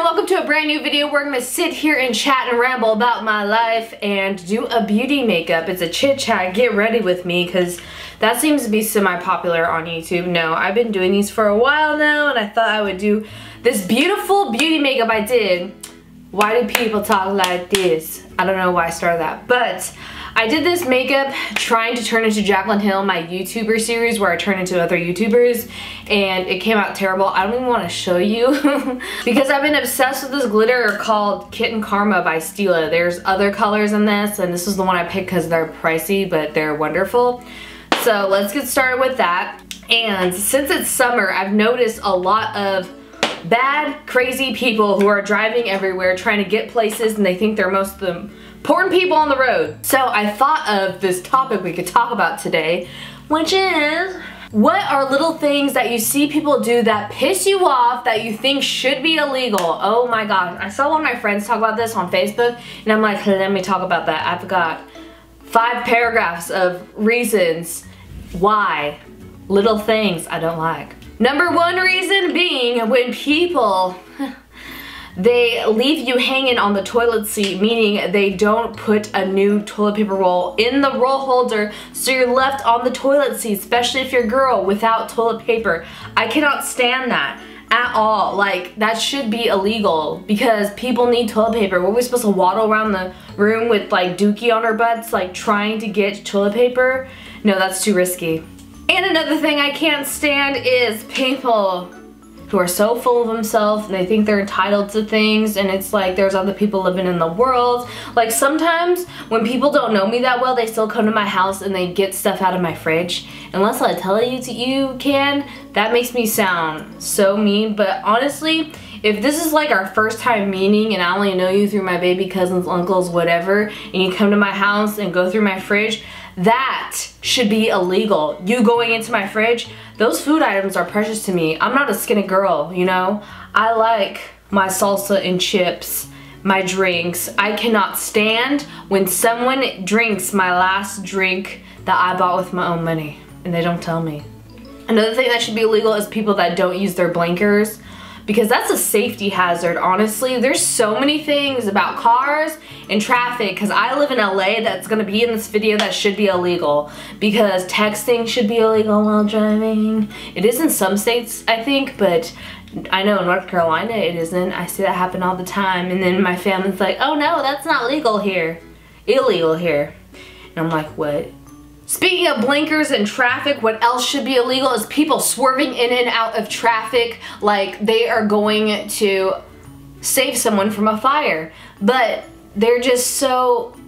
welcome to a brand new video where I'm going to sit here and chat and ramble about my life and do a beauty makeup. It's a chit chat, get ready with me, because that seems to be semi-popular on YouTube. No, I've been doing these for a while now and I thought I would do this beautiful beauty makeup I did. Why do people talk like this? I don't know why I started that, but I did this makeup trying to turn into Jaclyn Hill, my YouTuber series where I turn into other YouTubers, and it came out terrible. I don't even want to show you because I've been obsessed with this glitter called Kitten Karma by Stylist. There's other colors in this, and this is the one I picked because they're pricey, but they're wonderful. So let's get started with that. And since it's summer, I've noticed a lot of bad, crazy people who are driving everywhere trying to get places and they think they're most of the important people on the road. So I thought of this topic we could talk about today, which is, what are little things that you see people do that piss you off that you think should be illegal? Oh my gosh, I saw one of my friends talk about this on Facebook and I'm like, let me talk about that. I've got 5 paragraphs of reasons why little things I don't like. Number 1 reason being when people they leave you hanging on the toilet seat, meaning they don't put a new toilet paper roll in the roll holder, so you're left on the toilet seat, especially if you're a girl, without toilet paper. I cannot stand that at all. Like, that should be illegal because people need toilet paper. Were we supposed to waddle around the room with like dookie on our butts, like trying to get toilet paper? No, that's too risky. And another thing I can't stand is people who are so full of themselves and they think they're entitled to things, and it's like there's other people living in the world. Like, sometimes when people don't know me that well, they still come to my house and they get stuff out of my fridge. Unless I tell you can, that makes me sound so mean. But honestly, if this is like our first time meeting and I only know you through my baby cousins, uncles, whatever, and you come to my house and go through my fridge, that should be illegal. You going into my fridge, those food items are precious to me. I'm not a skinny girl, you know? I like my salsa and chips, my drinks. I cannot stand when someone drinks my last drink that I bought with my own money and they don't tell me. Another thing that should be illegal is people that don't use their blinkers, because that's a safety hazard. Honestly, there's so many things about cars and traffic, because I live in LA, that's gonna be in this video that should be illegal, because texting should be illegal while driving. It is in some states, I think, but I know in North Carolina it isn't. I see that happen all the time, and then my family's like, oh no, that's not legal here. Illegal here. And I'm like, what? Speaking of blinkers and traffic, what else should be illegal is people swerving in and out of traffic like they are going to save someone from a fire. But they're just so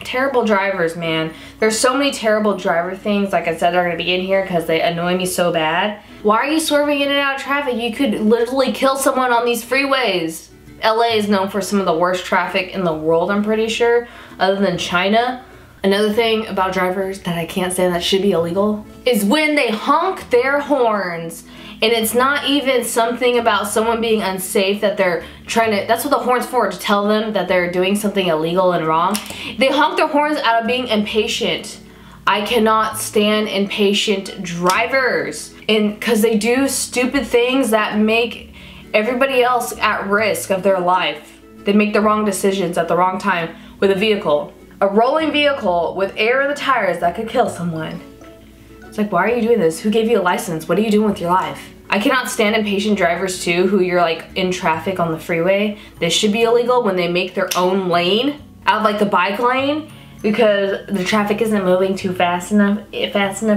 terrible drivers, man. There's so many terrible driver things, like I said, are gonna be in here because they annoy me so bad. Why are you swerving in and out of traffic? You could literally kill someone on these freeways. LA is known for some of the worst traffic in the world, I'm pretty sure, other than China. Another thing about drivers that I can't stand that should be illegal is when they honk their horns, and it's not even something about someone being unsafe that they're trying to, that's what the horn's for, to tell them that they're doing something illegal and wrong. They honk their horns out of being impatient. I cannot stand impatient drivers, and because they do stupid things that make everybody else at risk of their life. They make the wrong decisions at the wrong time with a vehicle. A rolling vehicle with air in the tires that could kill someone. It's like, why are you doing this? Who gave you a license? What are you doing with your life? I cannot stand impatient drivers too, who you're like in traffic on the freeway. This should be illegal when they make their own lane out of like the bike lane because the traffic isn't moving too fast enough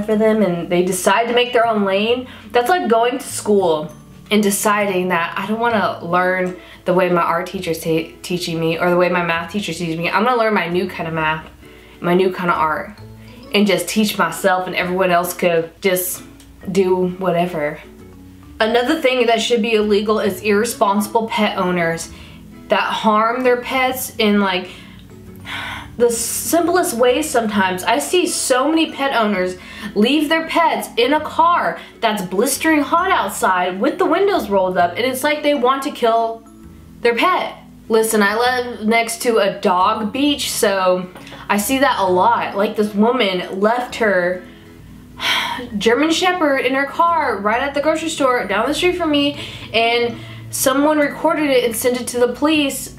for them, and they decide to make their own lane. That's like going to school and deciding that I don't want to learn the way my art teacher's teaching me or the way my math teacher's teaching me. I'm gonna learn my new kind of math, my new kind of art, and just teach myself, and everyone else could just do whatever. Another thing that should be illegal is irresponsible pet owners that harm their pets in like the simplest ways sometimes. I see so many pet owners leave their pets in a car that's blistering hot outside with the windows rolled up, and it's like they want to kill their pet. Listen, I live next to a dog beach, so I see that a lot. Like, this woman left her German Shepherd in her car right at the grocery store down the street from me, and someone recorded it and sent it to the police.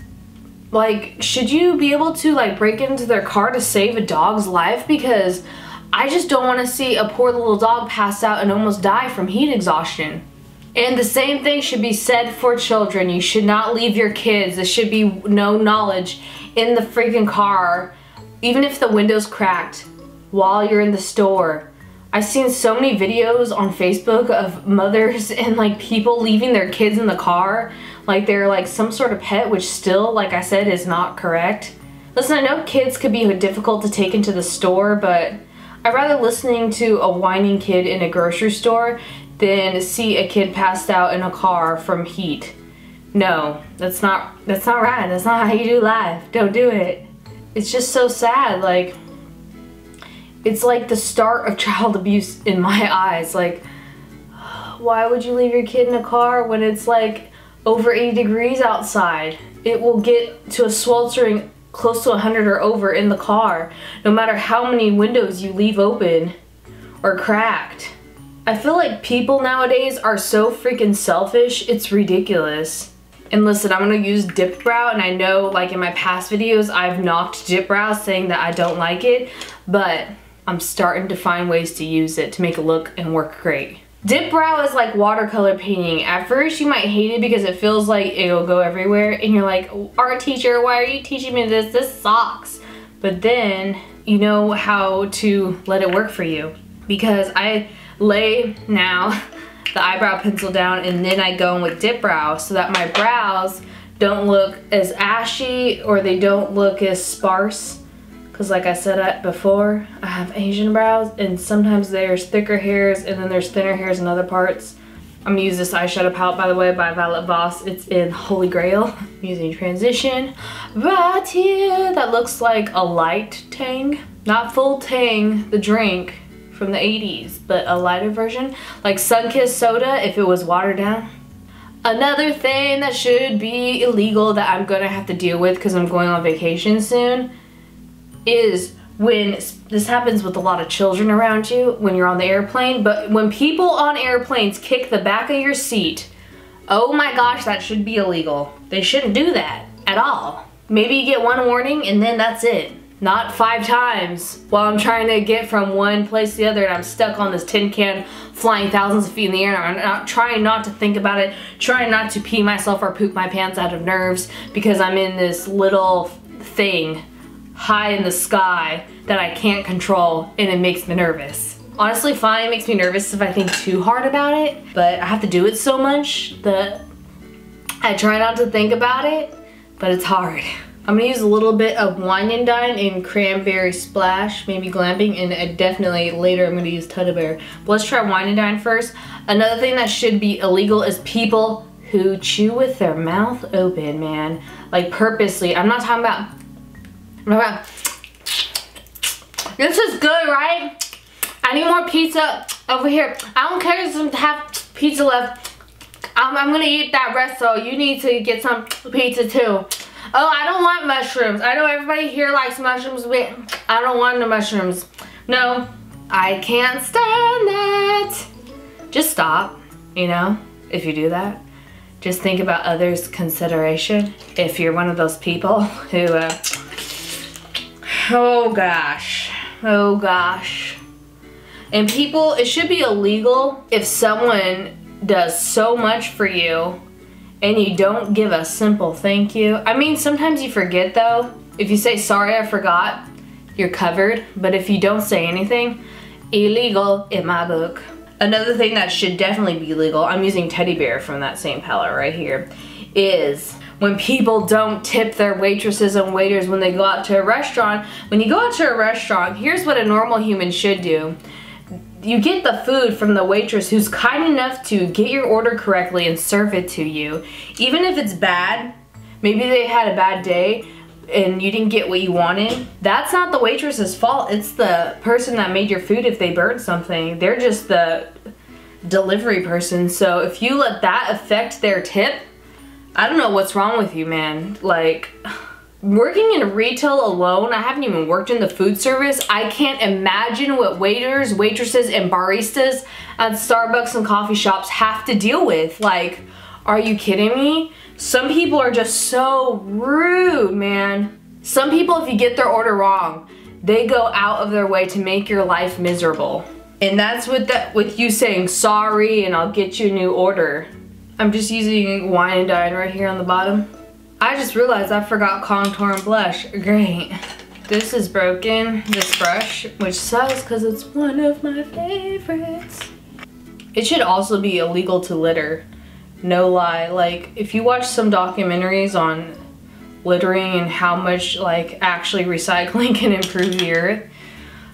Like, should you be able to like break into their car to save a dog's life? Because I just don't want to see a poor little dog pass out and almost die from heat exhaustion. And the same thing should be said for children. You should not leave your kids. There should be no knowledge in the freaking car, even if the window's cracked, while you're in the store. I've seen so many videos on Facebook of mothers and like people leaving their kids in the car like they're like some sort of pet, which still, like I said, is not correct. Listen, I know kids could be difficult to take into the store, but I'd rather listening to a whining kid in a grocery store than see a kid passed out in a car from heat. No, that's not right. That's not how you do life. Don't do it. It's just so sad. Like, it's like the start of child abuse in my eyes. Like, why would you leave your kid in a car when it's like over 80 degrees outside? It will get to a sweltering close to 100 or over in the car, no matter how many windows you leave open or cracked. I feel like people nowadays are so freaking selfish, it's ridiculous. And listen, I'm gonna use dip brow, and I know like in my past videos I've knocked dip brow saying that I don't like it, but I'm starting to find ways to use it to make it look and work great. Dip brow is like watercolor painting. At first you might hate it because it feels like it'll go everywhere and you're like, art teacher, why are you teaching me this? This sucks. But then you know how to let it work for you. Because I lay now the eyebrow pencil down and then I go in with dip brow so that my brows don't look as ashy or they don't look as sparse. Because like I said before, I have Asian brows and sometimes there's thicker hairs and then there's thinner hairs in other parts. I'm gonna use this eyeshadow palette, by the way, by Violet Voss. It's in Holy Grail. I'm using Transition right here. That looks like a light Tang. Not full Tang, the drink from the 80s, but a lighter version. Like Sunkissed soda if it was watered down. Another thing that should be illegal that I'm gonna have to deal with because I'm going on vacation soon is when this happens with a lot of children around you when you're on the airplane, but when people on airplanes kick the back of your seat, oh my gosh, that should be illegal. They shouldn't do that at all. Maybe you get one warning and then that's it. Not 5 times while I'm trying to get from one place to the other and I'm stuck on this tin can flying thousands of feet in the air and I'm trying not to think about it, trying not to pee myself or poop my pants out of nerves because I'm in this little thing high in the sky that I can't control and it makes me nervous. Honestly, fine, it makes me nervous if I think too hard about it, but I have to do it so much that I try not to think about it, but it's hard. I'm gonna use a little bit of Wine and Dine in Cranberry Splash, maybe Glamping, and definitely later I'm gonna use Teddy Bear. But let's try Wine and Dine first. Another thing that should be illegal is people who chew with their mouth open, man. Like purposely. I'm not talking about this is good, right? I need more pizza over here. I don't care if I have pizza left. I'm gonna eat that rest, so you need to get some pizza too. Oh, I don't want mushrooms. I know everybody here likes mushrooms, but I don't want the mushrooms. No, I can't stand that. Just stop, you know, if you do that. Just think about others' consideration. If you're one of those people who, oh gosh. And people, it should be illegal if someone does so much for you and you don't give a simple thank you. I mean, sometimes you forget though. If you say, sorry, I forgot, you're covered. But if you don't say anything, illegal in my book. Another thing that should definitely be legal, I'm using Teddy Bear from that same palette right here, is when people don't tip their waitresses and waiters when they go out to a restaurant. When you go out to a restaurant, here's what a normal human should do. You get the food from the waitress who's kind enough to get your order correctly and serve it to you. Even if it's bad, maybe they had a bad day and you didn't get what you wanted, that's not the waitress's fault. It's the person that made your food if they burned something. They're just the delivery person. So if you let that affect their tip, I don't know what's wrong with you, man. Like, working in retail alone, I haven't even worked in the food service. I can't imagine what waiters, waitresses, and baristas at Starbucks and coffee shops have to deal with. Like, Are you kidding me? Some people are just so rude, man. Some people, if you get their order wrong, they go out of their way to make your life miserable. And that's with you saying sorry and I'll get you a new order. I'm just using Wine and Dine right here on the bottom. I just realized I forgot contour and blush. Great. This is broken, this brush, which sucks because it's one of my favorites. It should also be illegal to litter. No lie. Like, if you watch some documentaries on littering and how much like actually recycling can improve the earth,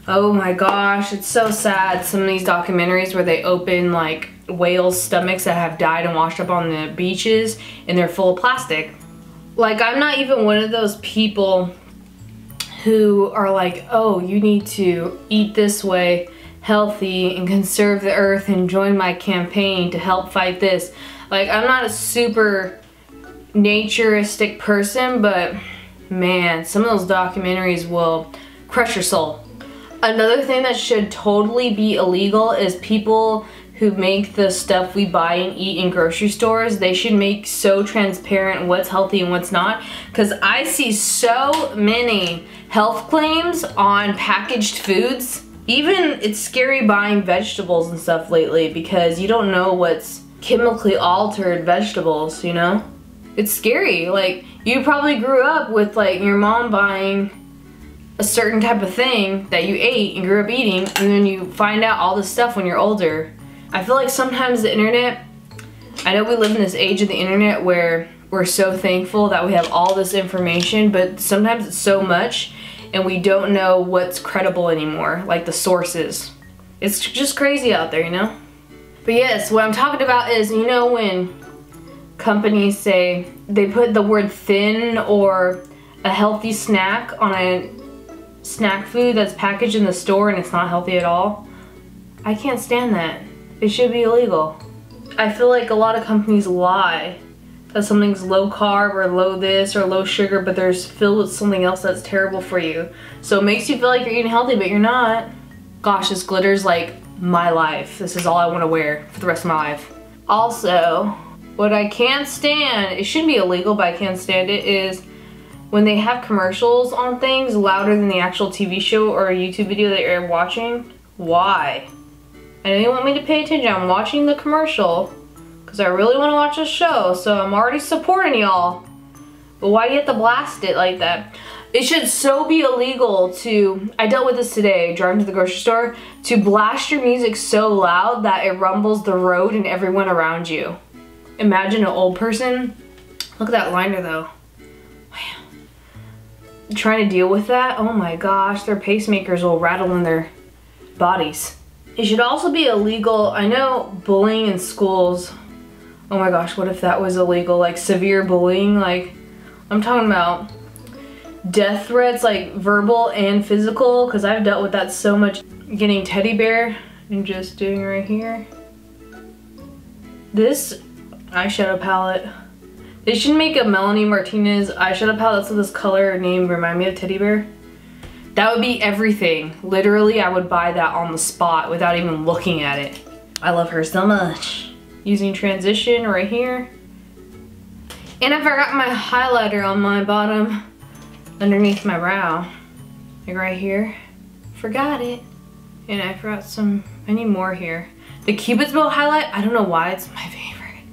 oh my gosh, it's so sad. Some of these documentaries where they open like whales' stomachs that have died and washed up on the beaches and they're full of plastic. Like, I'm not even one of those people who are like, oh, you need to eat this way, healthy, and conserve the earth and join my campaign to help fight this. Like, I'm not a super naturistic person, but man, some of those documentaries will crush your soul. Another thing that should totally be illegal is people who make the stuff we buy and eat in grocery stores. They should make so transparent what's healthy and what's not, because I see so many health claims on packaged foods. Even it's scary buying vegetables and stuff lately because you don't know what's chemically altered vegetables, you know? It's scary. Like, you probably grew up with like your mom buying a certain type of thing that you ate and grew up eating, and then you find out all this stuff when you're older. I feel like sometimes the internet, I know we live in this age of the internet where we're so thankful that we have all this information, but sometimes it's so much and we don't know what's credible anymore, like the sources. It's just crazy out there, you know? But yes, what I'm talking about is, you know, when companies say they put the word thin or a healthy snack on a snack food that's packaged in the store and it's not healthy at all. I can't stand that. It should be illegal. I feel like a lot of companies lie that something's low carb or low this or low sugar, but there's filled with something else that's terrible for you. So it makes you feel like you're eating healthy, but you're not. Gosh, this glitter's like my life. This is all I want to wear for the rest of my life. Also, what I can't stand, it shouldn't be illegal, but I can't stand it, is when they have commercials on things louder than the actual TV show or a YouTube video that you're watching. Why? I know you want me to pay attention. I'm watching the commercial because I really want to watch the show, so I'm already supporting y'all. But why do you have to blast it like that? It should so be illegal to, I dealt with this today, driving to the grocery store, to blast your music so loud that it rumbles the road and everyone around you. Imagine an old person. Look at that liner though. Wow. Trying to deal with that, oh my gosh, their pacemakers will rattle in their bodies. It should also be illegal. I know bullying in schools, oh my gosh, what if that was illegal? Like severe bullying, like I'm talking about death threats, like verbal and physical, because I've dealt with that so much. Getting teddy bear and just doing right here. This eyeshadow palette, they should make a Melanie Martinez eyeshadow palette. That's what this color name remind me of, teddy bear. That would be everything. Literally, I would buy that on the spot without even looking at it. I love her so much. Using transition right here. And I forgot my highlighter on my bottom underneath my brow. Like right here. Forgot it. And I forgot I need more here. The Cupid's bow highlight, I don't know why, it's my favorite.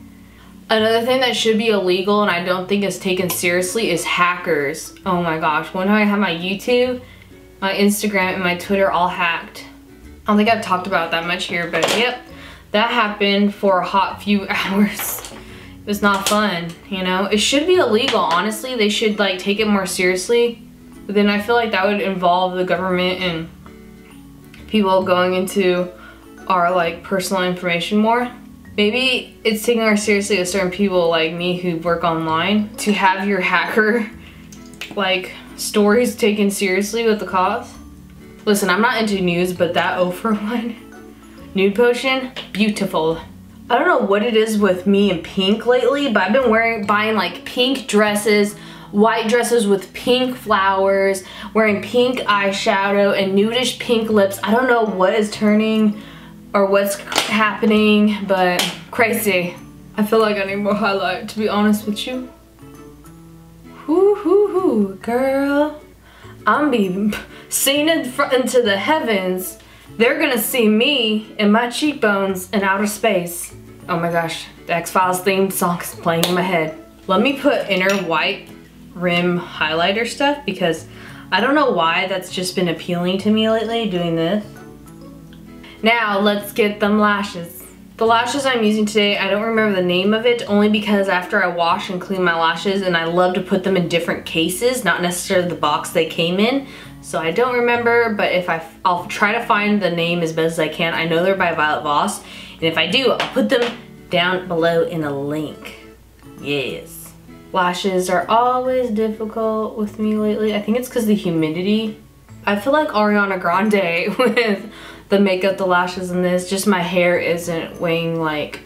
Another thing that should be illegal and I don't think is taken seriously is hackers. Oh my gosh, one time I had my YouTube, my Instagram, and my Twitter all hacked. I don't think I've talked about that much here, but yep, that happened for a hot few hours. It was not fun, you know? It should be illegal, honestly. They should like take it more seriously. But then I feel like that would involve the government and people going into our like personal information more. Maybe it's taking more seriously with certain people like me who work online to have your hacker like stories taken seriously with the cause. Listen, I'm not into nudes, but that OFRA one, nude potion, beautiful. I don't know what it is with me and pink lately, but I've been buying like pink dresses, white dresses with pink flowers, wearing pink eyeshadow and nudish pink lips. I don't know what is turning or what's happening, but crazy. I feel like I need more highlight, to be honest with you. Hoo hoo hoo, girl. I'm being seen into the heavens. They're gonna see me and my cheekbones in outer space. Oh my gosh, the X-Files themed song is playing in my head. Let me put inner white rim highlighter stuff because I don't know why that's just been appealing to me lately, doing this. Now let's get them lashes. The lashes I'm using today, I don't remember the name of it, only because after I wash and clean my lashes, and I love to put them in different cases, not necessarily the box they came in. So I don't remember, but I'll try to find the name as best as I can. I know they're by Violet Voss, and if I do, I'll put them down below in a link. Yes. Lashes are always difficult with me lately. I think it's because of the humidity. I feel like Ariana Grande with the makeup, the lashes, and this. Just my hair isn't weighing like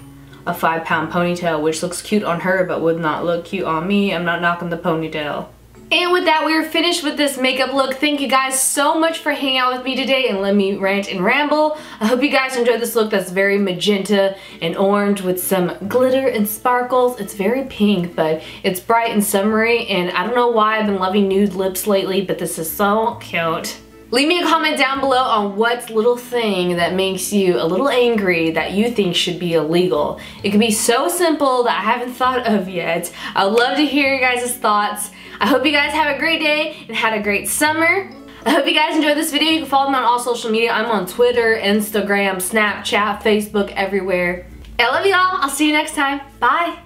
a 5-pound ponytail, which looks cute on her but would not look cute on me. I'm not knocking the ponytail. And with that, we are finished with this makeup look. Thank you guys so much for hanging out with me today and let me rant and ramble. I hope you guys enjoyed this look that's very magenta and orange with some glitter and sparkles. It's very pink, but it's bright and summery, and I don't know why I've been loving nude lips lately, but this is so cute. Leave me a comment down below on what little thing that makes you a little angry that you think should be illegal. It could be so simple that I haven't thought of yet. I would love to hear your guys' thoughts. I hope you guys have a great day and had a great summer. I hope you guys enjoyed this video. You can follow me on all social media. I'm on Twitter, Instagram, Snapchat, Facebook, everywhere. I love y'all. I'll see you next time. Bye.